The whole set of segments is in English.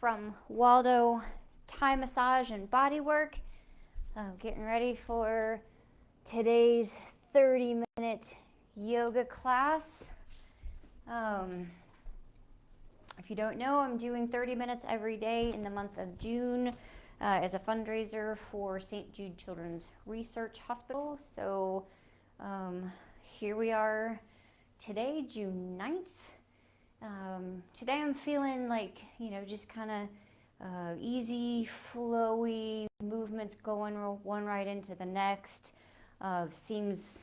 from Waldo Thai Massage and Bodywork. Getting ready for today's 30-minute yoga class. If you don't know, I'm doing 30 minutes every day in the month of June as a fundraiser for St. Jude Children's Research Hospital. So here we are today, June 9th. Today I'm feeling like, just kind of easy, flowy movements going one right into the next. Seems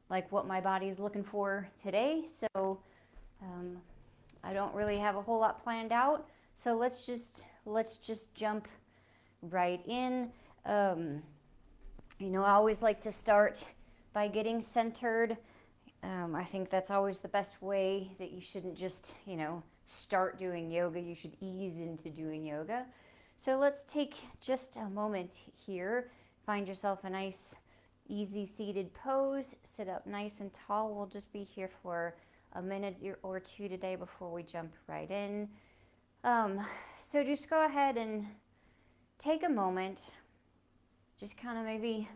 like what my body's looking for today. So I don't really have a whole lot planned out. So let's just jump right in. I always like to start by getting centered. I think that's always the best way, that you shouldn't just, start doing yoga. You should ease into doing yoga. So let's take just a moment here. Find yourself a nice, easy seated pose. Sit up nice and tall. We'll just be here for a minute or two today before we jump right in. So just go ahead and take a moment. Just kind of maybe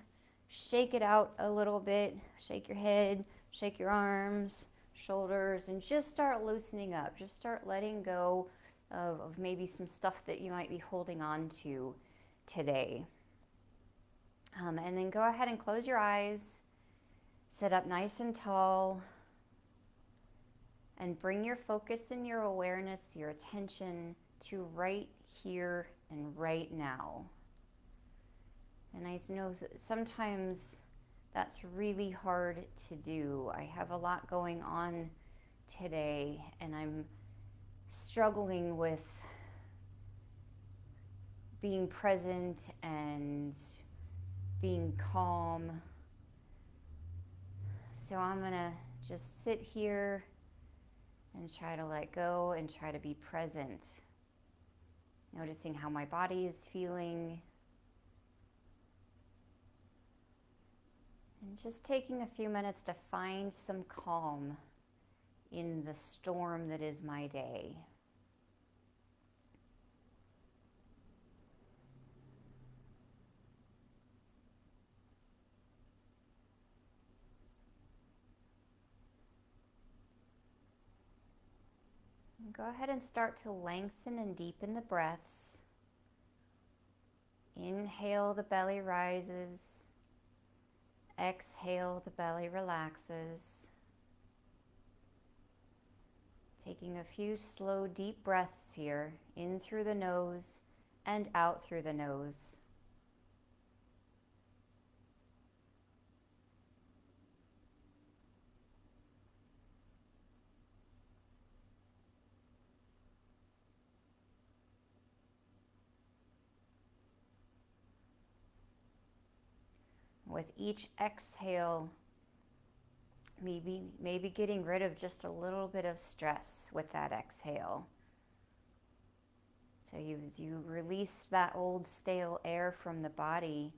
shake it out a little bit. Shake your head. Shake your arms, shoulders, and just start loosening up. Just start letting go of maybe some stuff that you might be holding on to today. And then go ahead and close your eyes. Sit up nice and tall. And bring your focus and your awareness, your attention to right here and right now. And I know that sometimes that's really hard to do. I have a lot going on today, and I'm struggling with being present and being calm. So I'm gonna just sit here and try to let go and try to be present. Noticing how my body is feeling. And just taking a few minutes to find some calm in the storm that is my day. And go ahead and start to lengthen and deepen the breaths. Inhale, the belly rises. Exhale, the belly relaxes. Taking a few slow, deep breaths here, in through the nose and out through the nose. With each exhale, maybe getting rid of just a little bit of stress with that exhale. So as you release that old stale air from the body,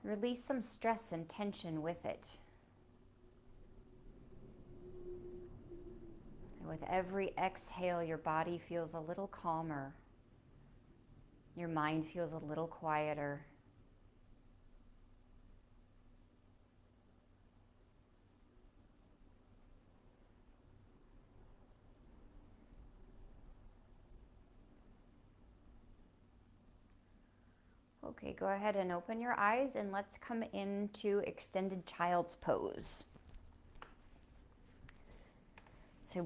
release some stress and tension with it. So with every exhale, your body feels a little calmer. Your mind feels a little quieter. Okay, go ahead and open your eyes, and let's come into extended child's pose. So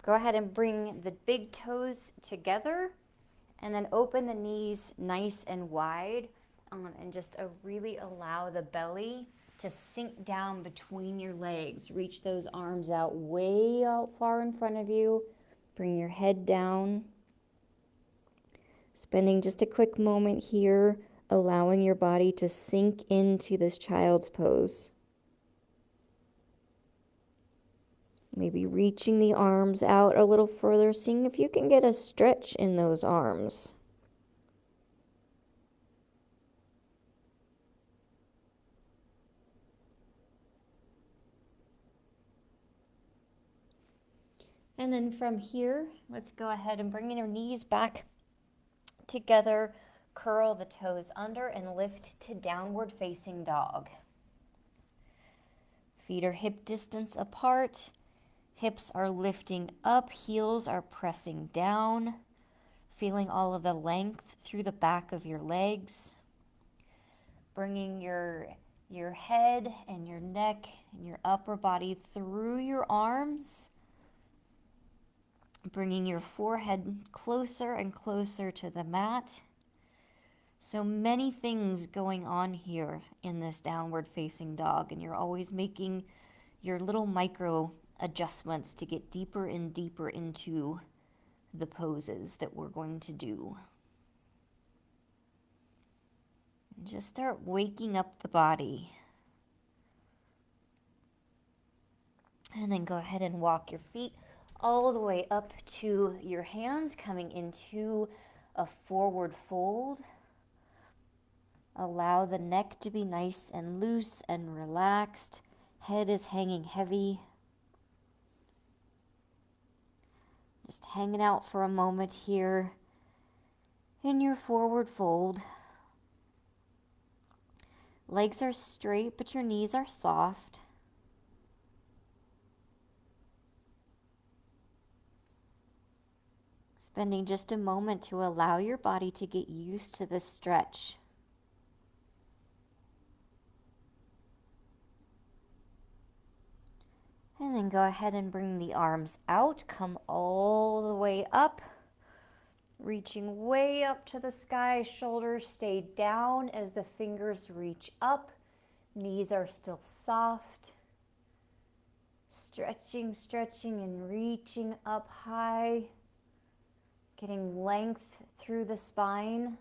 go ahead and bring the big toes together, and then open the knees nice and wide, and just really allow the belly to sink down between your legs. Reach those arms out way out far in front of you. Bring your head down. Spending just a quick moment here, allowing your body to sink into this child's pose. Maybe reaching the arms out a little further, seeing if you can get a stretch in those arms. And then from here, let's go ahead and bring your knees back together, curl the toes under and lift to downward facing dog. Feet are hip distance apart, hips are lifting up, heels are pressing down, feeling all of the length through the back of your legs. Bringing your head and your neck and your upper body through your arms. Bringing your forehead closer and closer to the mat. So many things going on here in this downward facing dog, and you're always making your little micro adjustments to get deeper and deeper into the poses that we're going to do. Just start waking up the body. And then go ahead and walk your feet all the way up to your hands, coming into a forward fold. Allow the neck to be nice and loose and relaxed. Head is hanging heavy. Just hanging out for a moment here in your forward fold. Legs are straight, but your knees are soft. Spending just a moment to allow your body to get used to this stretch. And then go ahead and bring the arms out, come all the way up, reaching way up to the sky, shoulders stay down as the fingers reach up, knees are still soft. Stretching, stretching, and reaching up high, getting length through the spine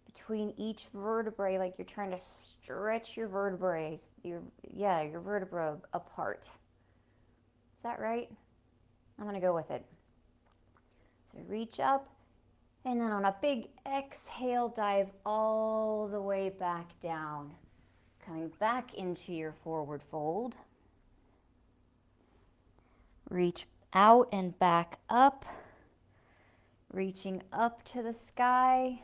between each vertebrae, like you're trying to stretch your vertebrae, your vertebra apart. Is that right? I'm gonna go with it. So reach up, and then on a big exhale, dive all the way back down. Coming back into your forward fold. Reach out and back up. Reaching up to the sky.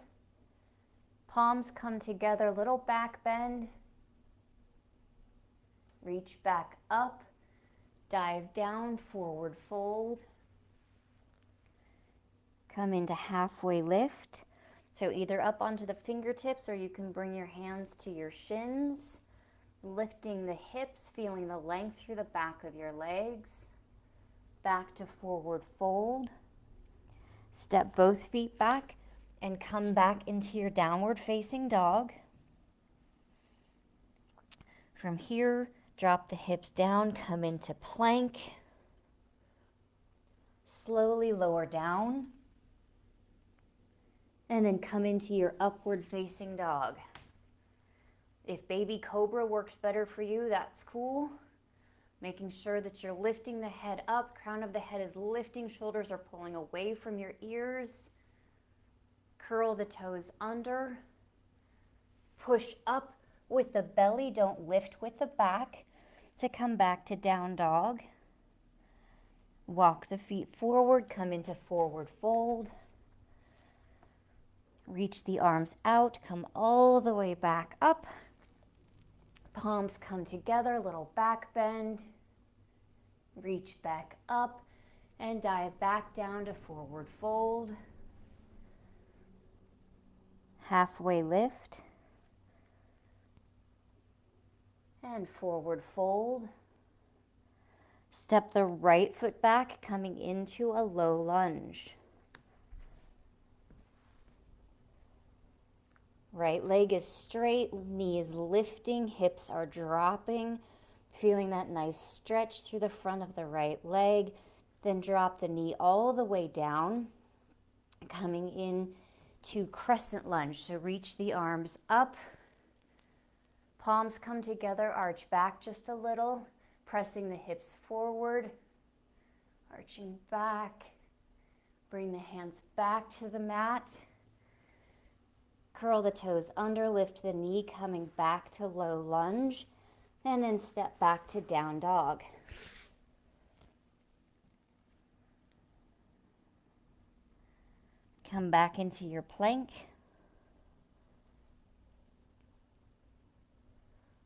Palms come together, little back bend. Reach back up. Dive down, forward fold. Come into halfway lift. So either up onto the fingertips, or you can bring your hands to your shins. Lifting the hips, feeling the length through the back of your legs. Back to forward fold. Step both feet back and come back into your downward facing dog. From here, drop the hips down, come into plank. Slowly lower down. And then come into your upward facing dog. If baby cobra works better for you, that's cool. Making sure that you're lifting the head up, crown of the head is lifting, shoulders are pulling away from your ears. Curl the toes under. Push up with the belly, don't lift with the back to come back to down dog. Walk the feet forward, come into forward fold. Reach the arms out, come all the way back up. Palms come together, little back bend. Reach back up and dive back down to forward fold. Halfway lift. And forward fold. Step the right foot back, coming into a low lunge. Right leg is straight, knee is lifting, hips are dropping. Feeling that nice stretch through the front of the right leg. Then drop the knee all the way down, coming in to crescent lunge. So reach the arms up. Palms come together, arch back just a little, pressing the hips forward, arching back. Bring the hands back to the mat. Curl the toes under, lift the knee, coming back to low lunge, and then step back to down dog. Come back into your plank.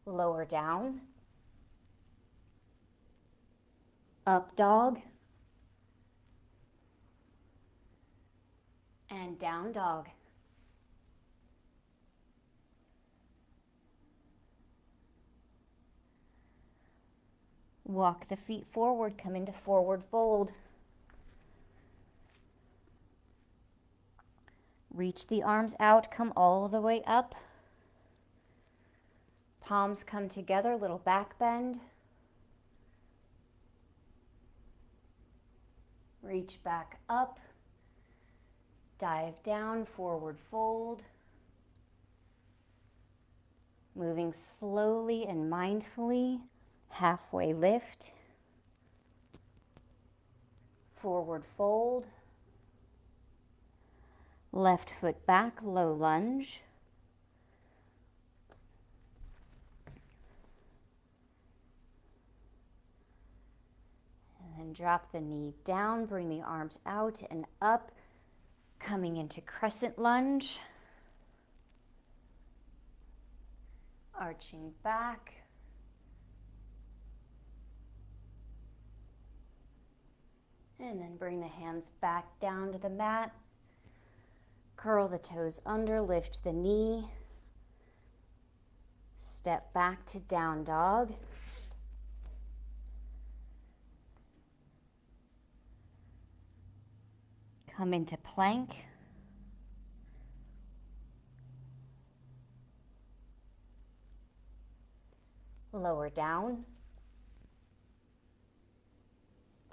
Lower down. Up dog. And down dog. Walk the feet forward, come into forward fold. Reach the arms out, come all the way up. Palms come together, little back bend. Reach back up. Dive down, forward fold. Moving slowly and mindfully. Halfway lift, forward fold, left foot back, low lunge, and then drop the knee down, bring the arms out and up, coming into crescent lunge, arching back, and then bring the hands back down to the mat. Curl the toes under, lift the knee. Step back to down dog. Come into plank. Lower down.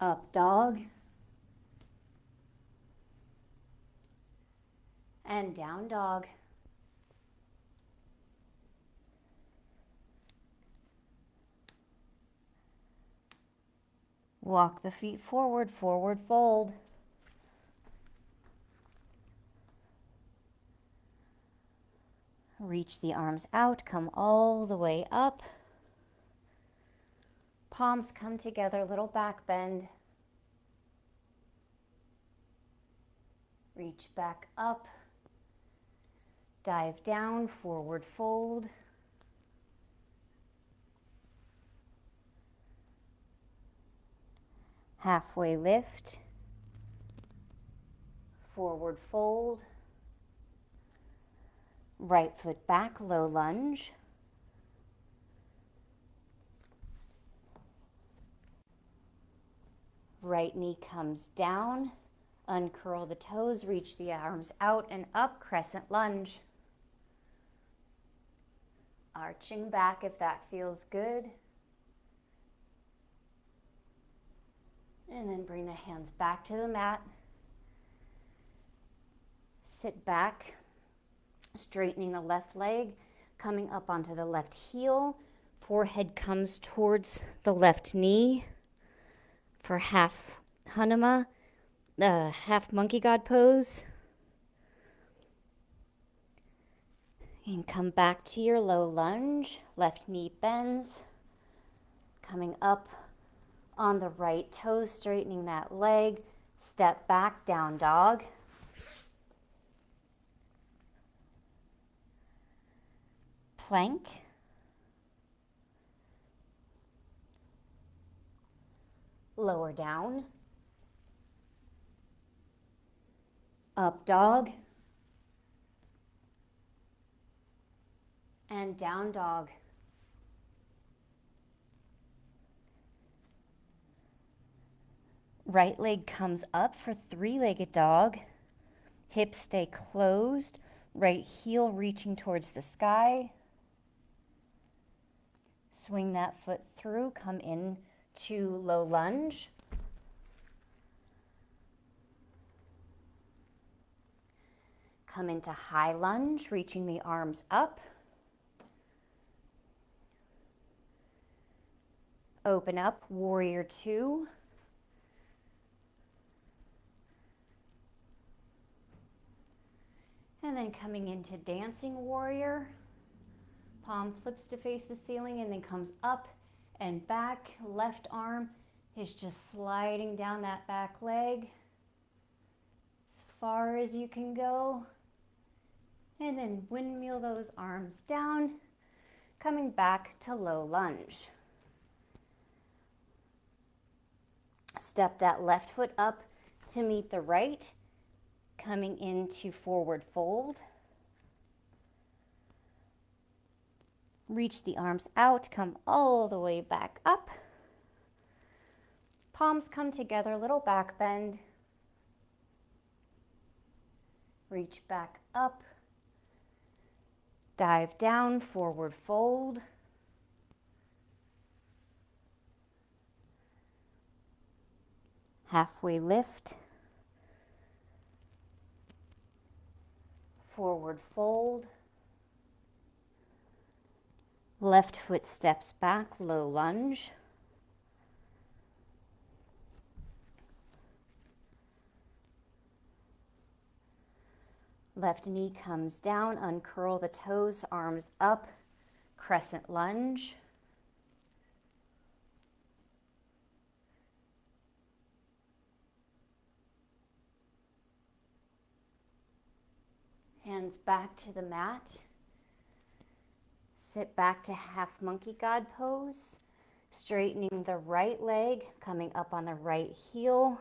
Up dog. And down dog. Walk the feet forward, forward fold. Reach the arms out, come all the way up. Palms come together, little back bend. Reach back up. Dive down, forward fold. Halfway lift. Forward fold. Right foot back, low lunge. Right knee comes down. Uncurl the toes, reach the arms out and up, crescent lunge. Arching back if that feels good. And then bring the hands back to the mat. Sit back, straightening the left leg, coming up onto the left heel. Forehead comes towards the left knee for half Hanuma, half monkey god pose. And come back to your low lunge. Left knee bends. Coming up on the right toe, straightening that leg. Step back, down dog. Plank. Lower down. Up dog. And down dog. Right leg comes up for three-legged dog. Hips stay closed. Right heel reaching towards the sky. Swing that foot through. Come in to low lunge. Come into high lunge, reaching the arms up. Open up, warrior two. And then coming into dancing warrior. Palm flips to face the ceiling and then comes up and back. Left arm is just sliding down that back leg. It's far as you can go. And then windmill those arms down, coming back to low lunge. Step that left foot up to meet the right, coming into forward fold. Reach the arms out, come all the way back up. Palms come together, little back bend. Reach back up. Dive down, forward fold. Halfway lift. Forward fold. Left foot steps back, low lunge. Left knee comes down, uncurl the toes, arms up, crescent lunge. Hands back to the mat. Sit back to half monkey God pose, straightening the right leg, coming up on the right heel.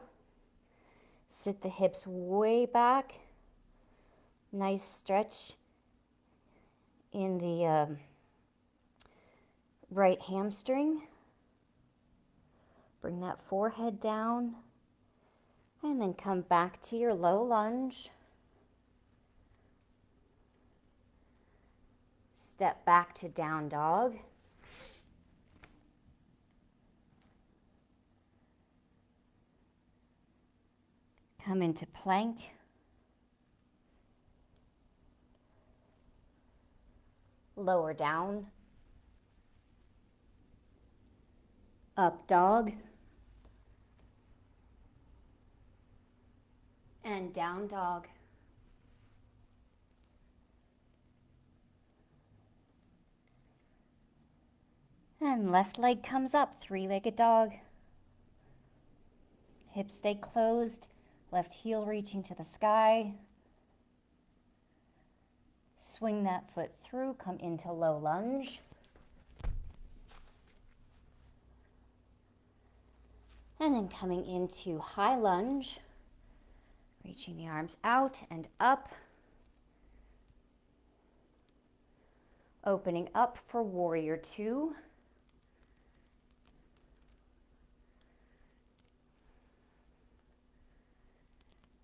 Sit the hips way back. Nice stretch in the right hamstring. Bring that forehead down and then come back to your low lunge. Step back to down dog. Come into plank. Lower down. Up dog. And down dog. And left leg comes up, three-legged dog. Hips stay closed, left heel reaching to the sky. Swing that foot through, come into low lunge. And then coming into high lunge, reaching the arms out and up. Opening up for warrior two.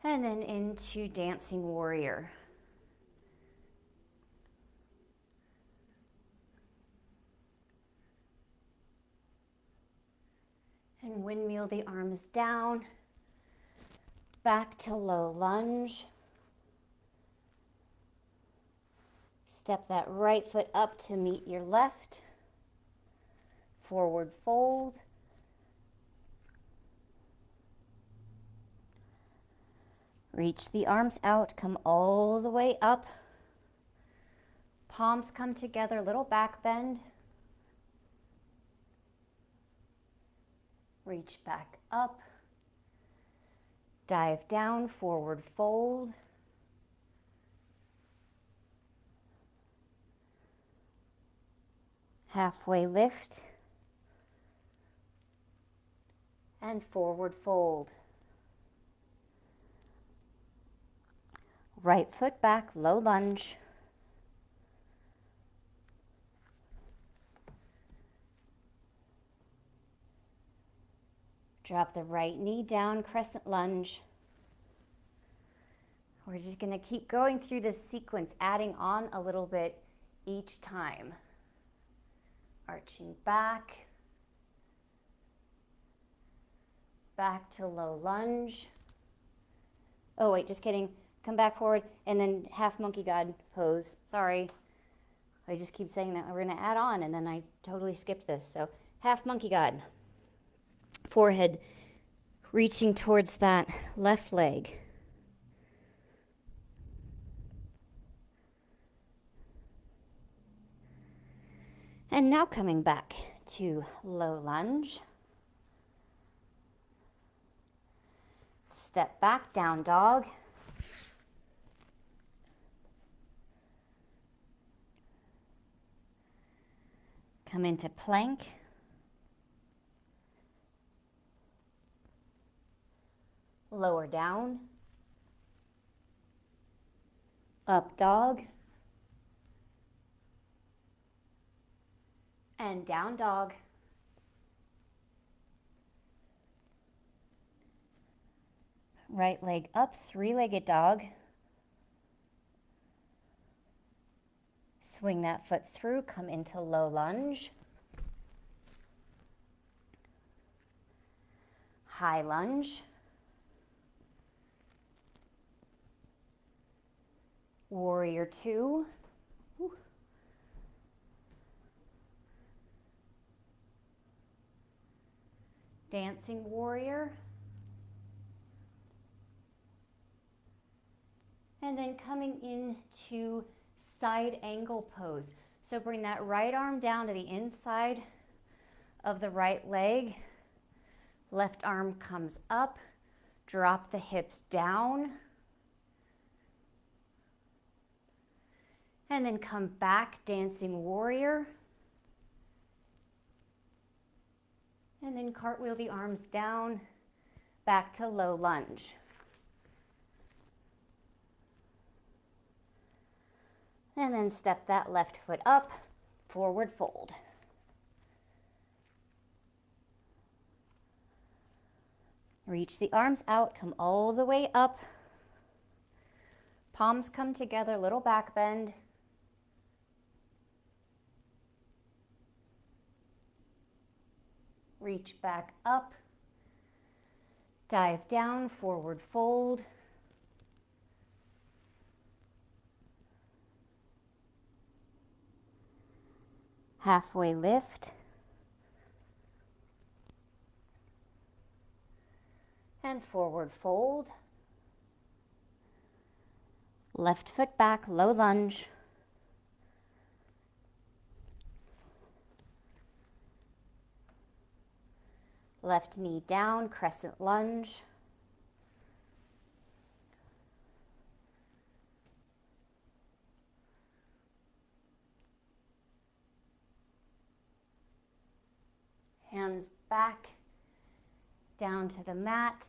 And then into dancing warrior. And windmill the arms down, back to low lunge. Step that right foot up to meet your left. Forward fold. Reach the arms out, come all the way up. Palms come together, little back bend. Reach back up. Dive down, forward fold. Halfway lift. And forward fold. Right foot back, low lunge. Drop the right knee down, crescent lunge. We're just going to keep going through this sequence, adding on a little bit each time. Arching back. Back to low lunge. Oh wait, just kidding. Come back forward and then half monkey God pose. Sorry. I just keep saying that. We're going to add on and then I totally skipped this. So half monkey God. Forehead reaching towards that left leg. And now coming back to low lunge. Step back, down dog. Come into plank. Lower down. Up dog. And down dog. Right leg up, three-legged dog. Swing that foot through, come into low lunge. High lunge. Warrior two. Whew. Dancing warrior. And then coming into side angle pose. So bring that right arm down to the inside of the right leg. Left arm comes up. Drop the hips down. And then come back, dancing warrior. And then cartwheel the arms down, back to low lunge. And then step that left foot up, forward fold. Reach the arms out, come all the way up. Palms come together, little back bend. Reach back up. Dive down, forward fold. Halfway lift. And forward fold. Left foot back, low lunge. Left knee down, crescent lunge. Hands back, down to the mat.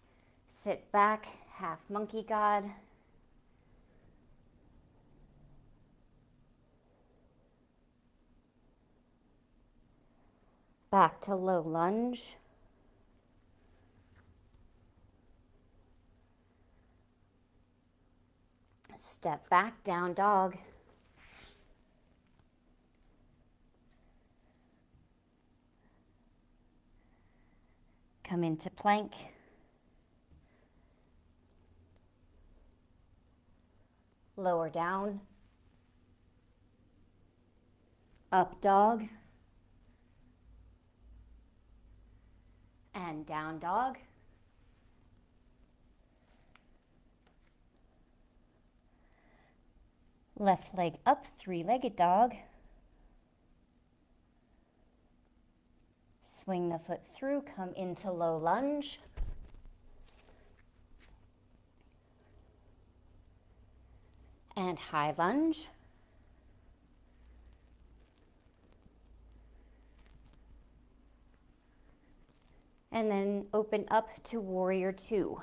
Sit back, half monkey god. Back to low lunge. Step back, down dog. Come into plank. Lower down. Up dog. And down dog. Left leg up, three-legged dog. Swing the foot through, come into low lunge. And high lunge. And then open up to warrior two.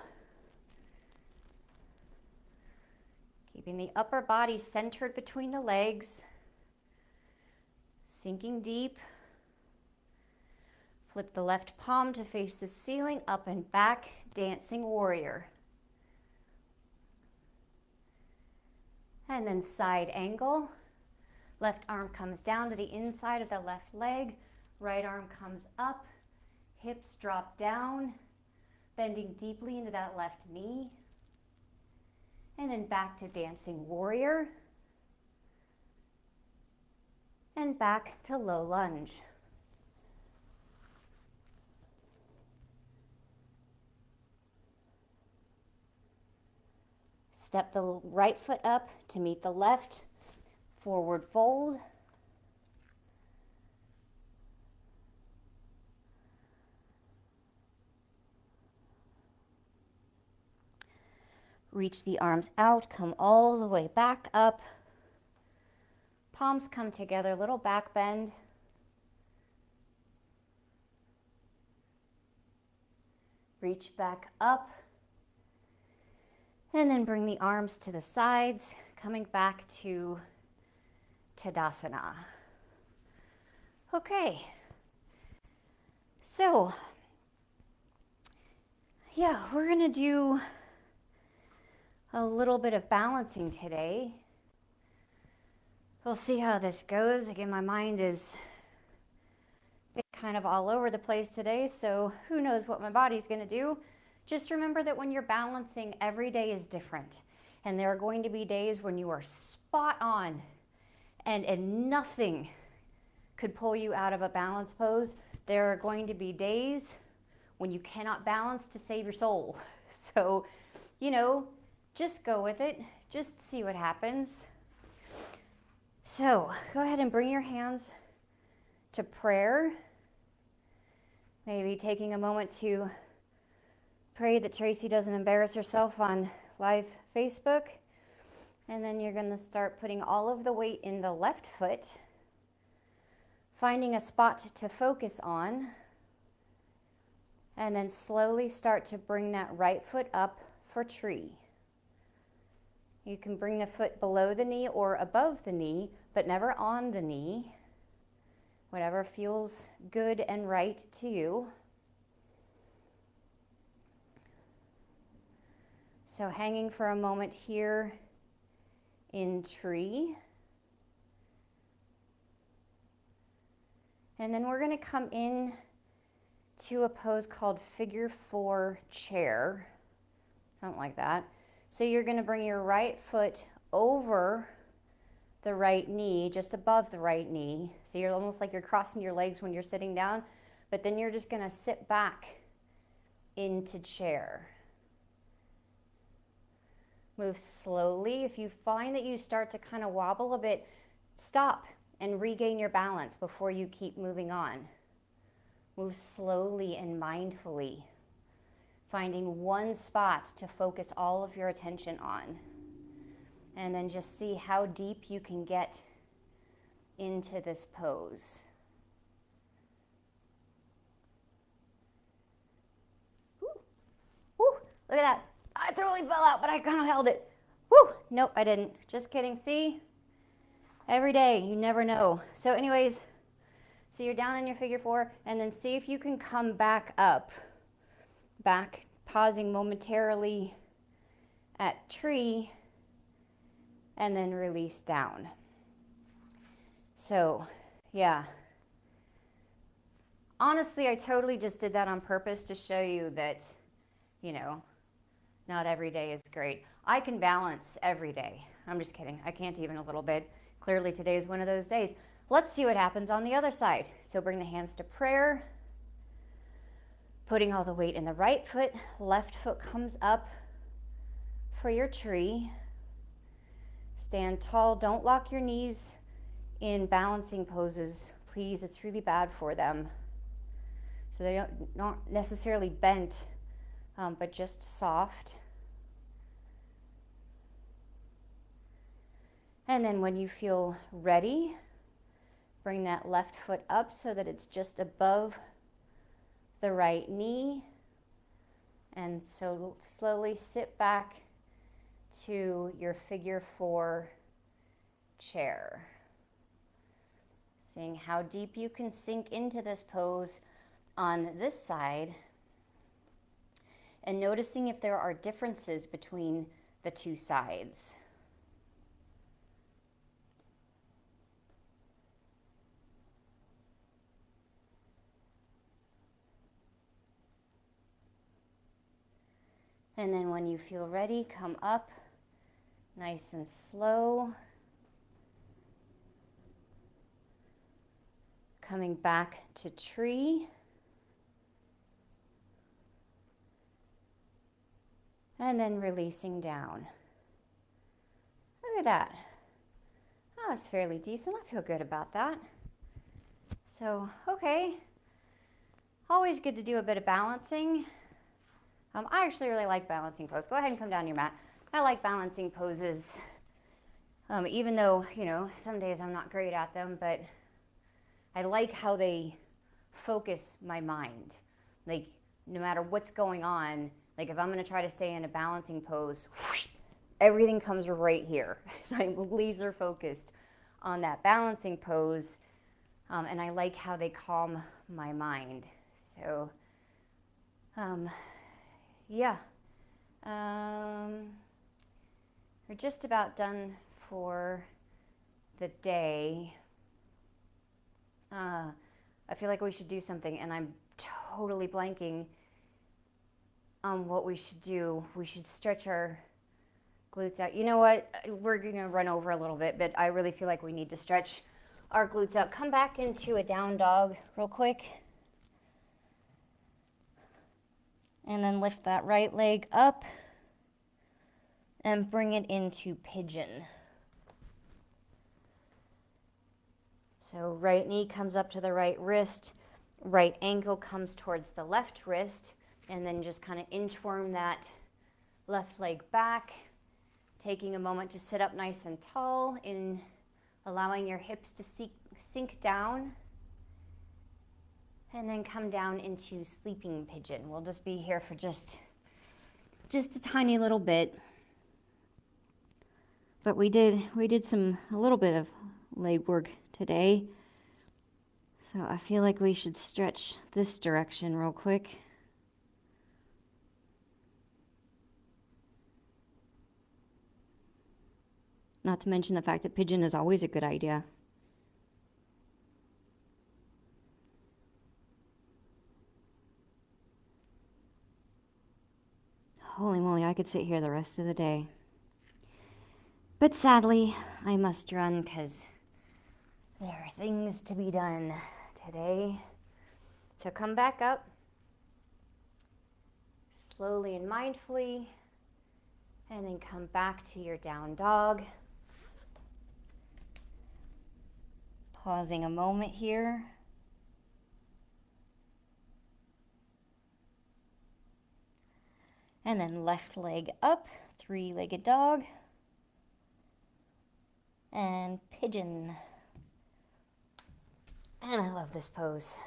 Keeping the upper body centered between the legs. Sinking deep. Flip the left palm to face the ceiling, up and back, dancing warrior. And then side angle. Left arm comes down to the inside of the left leg. Right arm comes up. Hips drop down, bending deeply into that left knee. And then back to dancing warrior. And back to low lunge. Step the right foot up to meet the left, forward fold. Reach the arms out, come all the way back up. Palms come together, little back bend. reach back up. And then bring the arms to the sides, coming back to Tadasana. Okay. So, yeah, we're going to do a little bit of balancing today. We'll see how this goes. Again, my mind is kind of all over the place today, so who knows what my body's going to do. Just remember that when you're balancing, every day is different. And there are going to be days when you are spot on and nothing could pull you out of a balance pose. There are going to be days when you cannot balance to save your soul. So, just go with it. Just see what happens. So, go ahead and bring your hands to prayer. Maybe taking a moment to pray that Tracy doesn't embarrass herself on live Facebook. And then you're going to start putting all of the weight in the left foot, finding a spot to focus on, and then slowly start to bring that right foot up for tree. You can bring the foot below the knee or above the knee, but never on the knee. Whatever feels good and right to you. So hanging for a moment here in tree. And then we're going to come in to a pose called figure 4 chair. Something like that. So you're going to bring your right foot over the right knee, just above the right knee. So you're almost like you're crossing your legs when you're sitting down, but then you're just going to sit back into chair. Move slowly. If you find that you start to kind of wobble a bit, stop and regain your balance before you keep moving on. Move slowly and mindfully, finding one spot to focus all of your attention on. And then just see how deep you can get into this pose. Woo. Woo. Look at that. I totally fell out, but I kind of held it. Woo! Nope, I didn't. Just kidding. See? Every day, you never know. So anyways, so you're down in your figure 4, and then see if you can come back up. Back, pausing momentarily at tree, and then release down. So, yeah. Honestly, I totally just did that on purpose to show you that, not every day is great. I can balance every day. I'm just kidding. I can't even a little bit. Clearly today is one of those days. Let's see what happens on the other side. So bring the hands to prayer. Putting all the weight in the right foot. Left foot comes up for your tree. Stand tall. Don't lock your knees in balancing poses. Please, it's really bad for them. So they don't not necessarily bent, but just soft. And then when you feel ready, bring that left foot up so that it's just above the right knee. And so slowly sit back to your figure 4 chair. Seeing how deep you can sink into this pose on this side, and noticing if there are differences between the two sides. And then when you feel ready, come up nice and slow. Coming back to tree. And then releasing down. Look at that. That was fairly decent. I feel good about that. So, okay. Always good to do a bit of balancing. I actually really like balancing poses. Go ahead and come down your mat. I like balancing poses, even though, some days I'm not great at them, but I like how they focus my mind. Like, no matter what's going on, like if I'm going to try to stay in a balancing pose, whoosh, everything comes right here. I'm laser focused on that balancing pose, and I like how they calm my mind. So, yeah. We're just about done for the day. I feel like we should do something, and I'm totally blanking on what we should do. We should stretch our glutes out. You know what? We're going to run over a little bit, but I really feel like we need to stretch our glutes out. Come back into a down dog real quick. And then lift that right leg up and bring it into pigeon. So right knee comes up to the right wrist, right ankle comes towards the left wrist, and then just kind of inchworm that left leg back, taking a moment to sit up nice and tall, in allowing your hips to sink down, and then come down into sleeping pigeon. We'll just be here for just a tiny little bit. But we did a little bit of leg work today. So I feel like we should stretch this direction real quick. Not to mention the fact that pigeon is always a good idea. Holy moly, I could sit here the rest of the day. But sadly, I must run because there are things to be done today. So come back up, slowly and mindfully, and then come back to your down dog. Pausing a moment here. And then left leg up, three-legged dog. And pigeon. And I love this pose.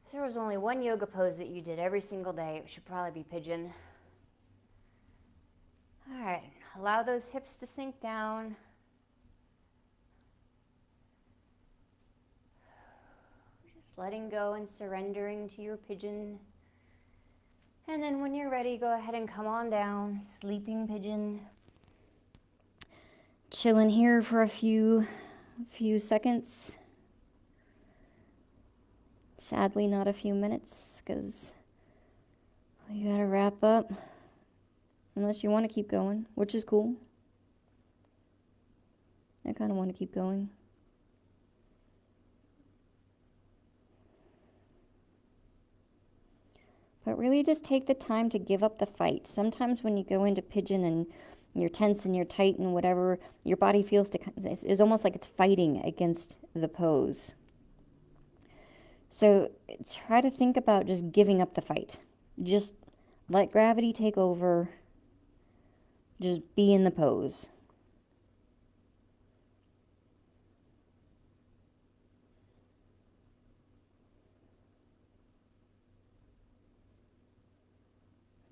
If there was only one yoga pose that you did every single day, it should probably be pigeon. All right, allow those hips to sink down. Just letting go and surrendering to your pigeon. And then when you're ready, go ahead and come on down, sleeping pigeon. Chilling here for a few seconds. Sadly, not a few minutes, because we gotta wrap up. Unless you want to keep going, which is cool. I kind of want to keep going. But really just take the time to give up the fight. Sometimes when you go into pigeon and you're tense and you're tight and whatever, your body feels it's almost like it's fighting against the pose. So try to think about just giving up the fight. Just let gravity take over. Just be in the pose.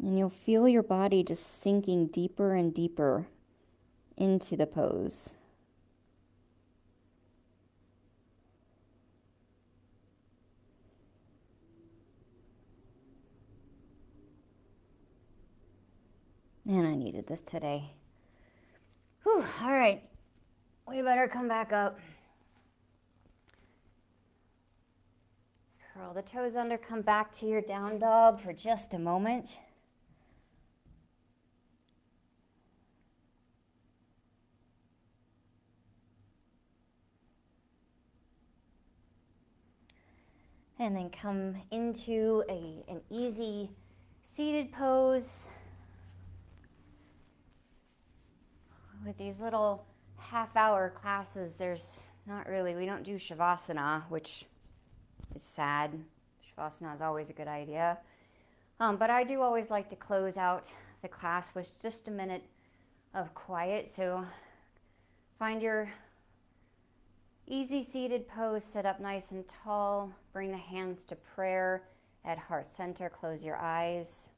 And you'll feel your body just sinking deeper and deeper into the pose. Man, I needed this today. Whew, all right. We better come back up. Curl the toes under, come back to your down dog for just a moment. And then come into an easy seated pose. With these little half-hour classes, we don't do Shavasana, which is sad. Shavasana is always a good idea. But I do always like to close out the class with just a minute of quiet. So find your easy seated pose, sit up nice and tall, bring the hands to prayer, At heart center, close your eyes.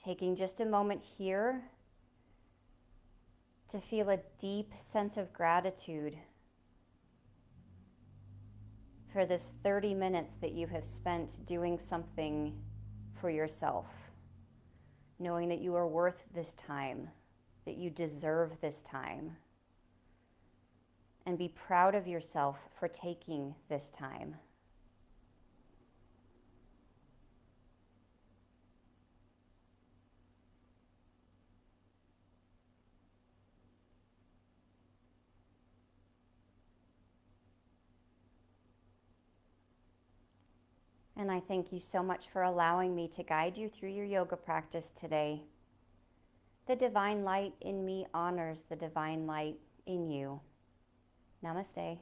Taking just a moment here to feel a deep sense of gratitude for this 30 minutes that you have spent doing something for yourself, knowing that you are worth this time, that you deserve this time, and be proud of yourself for taking this time. And I thank you so much for allowing me to guide you through your yoga practice today. The divine light in me honors the divine light in you. Namaste.